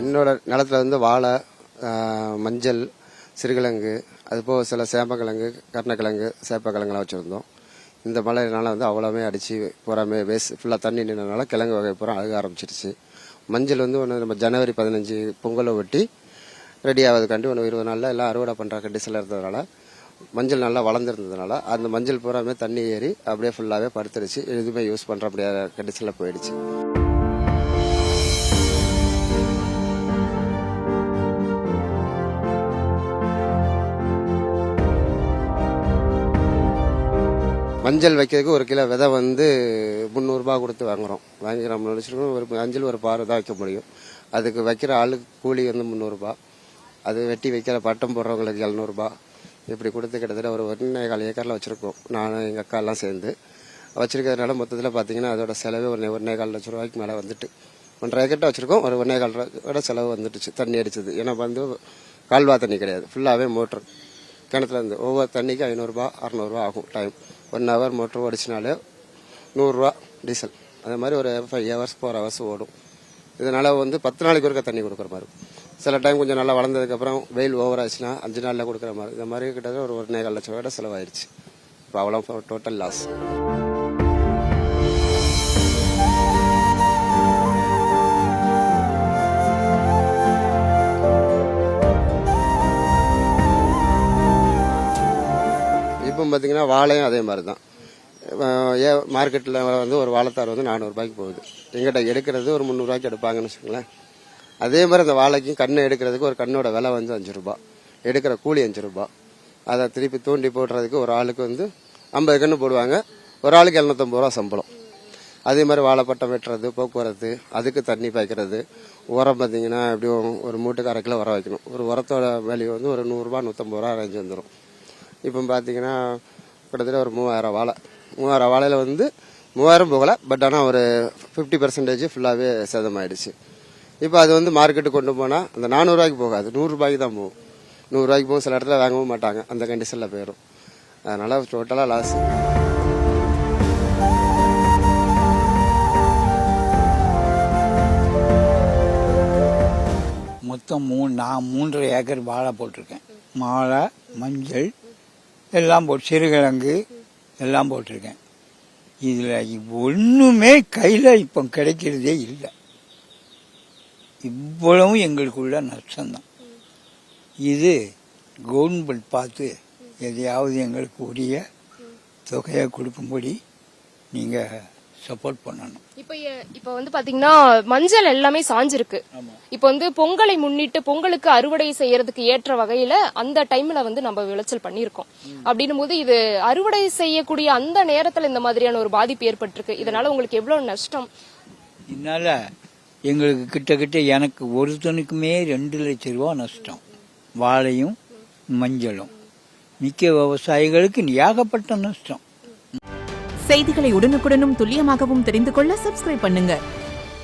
என்னோட நிலத்துல வந்து வாழை, மஞ்சள், சிறுகிழங்கு, அதுபோக சில சேப்பக்கிழங்கு, கருணக்கிழங்கு, சேப்பக்கிழங்குலாம் வச்சுருந்தோம். இந்த மழையினால வந்து அவ்வளோவே அடித்து பூராமே ஃபுல்லாக தண்ணி நின்றனால கிழங்கு வகை பூரா அழுக ஆரம்பிச்சிருச்சு. மஞ்சள் வந்து ஒன்று நம்ம ஜனவரி 15 பொங்கலை ஒட்டி ரெடி ஆகுதுக்காண்டி ஒன்று 20 நாளில் எல்லாம் அறுவடை பண்ணுற கண்டிஷனில் இருந்ததுனால மஞ்சள் நல்லா வளர்ந்துருந்ததுனால அந்த மஞ்சள் பூராமே தண்ணி ஏறி அப்படியே ஃபுல்லாகவே படுத்துருச்சு. எதுவுமே யூஸ் பண்ணுற அப்படியே கண்டிஷனில் போயிடுச்சு. மஞ்சள் வைக்கிறதுக்கு ஒரு கிலோ விதை வந்து 300 ரூபா கொடுத்து வாங்குறோம். வாங்கிக்கிறோம் வச்சுருக்கோம். ஒரு மஞ்சள் ஒரு பாரு தான் வைக்க முடியும். அதுக்கு வைக்கிற ஆளுக்கு கூலி வந்து 300 ரூபா. அது வெட்டி வைக்கிற பட்டம் போடுறவங்களுக்கு 700 ரூபா. இப்படி கொடுத்து கிட்டத்தட்ட ஒரு 1.25 ஏக்கரில் வச்சுருக்கோம். நானும் எங்கள் அக்கா எல்லாம் சேர்ந்து வச்சிருக்கிறதுனால மொத்தத்தில் பார்த்தீங்கன்னா அதோட செலவே ஒரு 1.25 லட்ச ரூபாய்க்கு மேலே வந்துட்டு 1.5 ஏக்கர்ட்ட வச்சுருக்கோம். ஒரு 1.25 ரூபாயோட செலவு வந்துட்டுச்சு. தண்ணி அடிச்சது. ஏன்னா வந்து கால்வா தண்ணி கிடையாது, ஃபுல்லாகவே மோட்ரு கிணத்துல இருந்து ஒவ்வொரு தண்ணிக்கு 500 ரூபா 600 ரூபா ஆகும் டைம். 1 ஹவர் மோட்டர் ஓடிச்சினாலே 100 ரூபா டீசல். அதே மாதிரி ஒரு 5 ஹவர்ஸ் 4 ஹவர்ஸ் ஓடும். இதனால வந்து 10 நாளைக்கு ஒருக்க தண்ணி கொடுக்குற மாதிரி. சில டைம் கொஞ்சம் நல்லா வளர்ந்ததுக்கப்புறம் வெயில் ஓவர் ஆச்சுன்னா 5 நாளில் கொடுக்குற மாதிரி. இந்த மாதிரி கிட்டத்தட்ட ஒரு 1.25 லட்ச ரூபாயோட செலவாயிடுச்சு. இப்போ அவ்வளோ டோட்டல் லாஸ். இப்போ பார்த்தீங்கன்னா வாழையும் அதே மாதிரி தான். மார்க்கெட்டில் வந்து ஒரு வாழைத்தார் வந்து 400 ரூபாய்க்கு போகுது. எங்கிட்ட எடுக்கிறது ஒரு 300 ரூபாய்க்கு எடுப்பாங்கன்னு வச்சுக்கோங்களேன். அதே மாதிரி அந்த வாழைக்கும் கண்ணை எடுக்கிறதுக்கு ஒரு கண்ணோட விலை வந்து 5 ரூபா, எடுக்கிற கூலி 5 ரூபா. அதை திருப்பி தூண்டி போடுறதுக்கு ஒரு ஆளுக்கு வந்து 50 கன்று போடுவாங்க. ஒரு ஆளுக்கு 750 ரூபா சம்பளம். அதே மாதிரி வாழைப்பட்டம் வெட்டுறது, போக்குவரத்து, அதுக்கு தண்ணி பாய்க்கிறது, உரம் பார்த்தீங்கன்னா எப்படியும் ஒரு மூட்டுக்கு 1/2 கிலோ உரம் வைக்கணும். ஒரு உரத்தோட வேல்யூ வந்து ஒரு 100 ரூபா 150 ரூபா ரேஞ்சு வந்துடும். இப்போ பார்த்தீங்கன்னா கிட்டத்தட்ட ஒரு 3000 வாழை. 3000 வாழையில் வந்து 3000 போகலை, பட் ஆனால் ஒரு 50% ஃபுல்லாகவே சேதமாயிடுச்சு. இப்போ அது வந்து மார்க்கெட்டுக்கு கொண்டு போனால் அந்த 400 ரூபாய்க்கு போகாது, 100 ரூபாய்க்கு தான் போகும். 100 ரூபாய்க்கு போகும். சில இடத்துல வாங்கவும் மாட்டாங்க, அந்த கண்டிஷனில் போயிடும். அதனால டோட்டலாக லாஸ். மொத்தம் நான் 3.5 ஏக்கர் வாழை போட்டிருக்கேன். வாழை, மஞ்சள் எல்லாம் போட்டு, சிறுகிழங்கு எல்லாம் போட்டிருக்கேன். இதில் ஒன்றுமே கையில் இப்போ கிடைக்கிறதே இல்லை. இவ்வளவும் எங்களுக்குள்ள நஷ்டம்தான். இது கவர்மெண்ட் பார்த்து எதையாவது எங்களுக்கு உரிய தொகையை கொடுக்கும்படி நீங்கள் சப்போர்ட் பண்ணணும். இப்ப வந்து பாத்தீங்கன்னா மஞ்சள் எல்லாமே சாஞ்சிருக்கு. இப்ப வந்து பொங்கலை முன்னிட்டு பொங்கலுக்கு அறுவடை செய்யறதுக்கு ஏற்ற வகையில அந்த டைம்ல வந்து நம்ம விளைச்சல் பண்ணிருக்கோம். அப்படின்னும் போது இது அறுவடை செய்யக்கூடிய அந்த நேரத்துல இந்த மாதிரியான ஒரு பாதிப்பு ஏற்பட்டிருக்கு. இதனால உங்களுக்கு எவ்வளவு நஷ்டம்? இதனால எங்களுக்கு கிட்ட எனக்கு ஒருத்தனுக்குமே 2 லட்சம் ரூபா நஷ்டம். வாழையும் மஞ்சளும். மிக்க விவசாயிகளுக்கு ஏகப்பட்ட நஷ்டம். செய்திகளை உடனுக்குடனும் துல்லியமாகவும் தெரிந்து கொள்ள சப்ஸ்கிரைப் பண்ணுங்க.